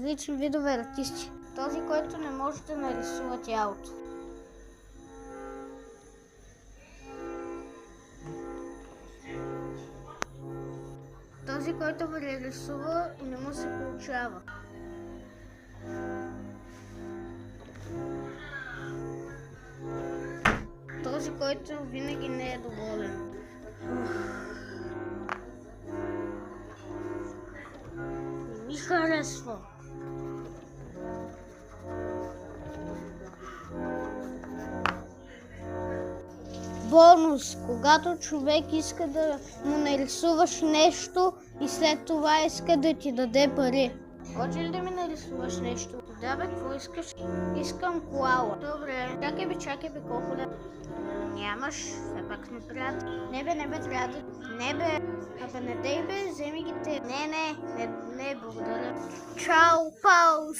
различни видове артисти. Този, който не може да нарисува тялото. Този, който прерисува и не му се получава. Този, който винаги не е доволен. Не ми харесва. Бонус, когато човек иска да му нарисуваш нещо и след това иска да ти даде пари. Може ли да ми нарисуваш нещо? Да бе, какво искаш? Искам коала. Добре, чакай бе, колко да... Нямаш, все пак сме приятели. Не бе, трябва да... Не бе, абе не дей бе, вземи ги те. Не, благодаря. Чао, паус!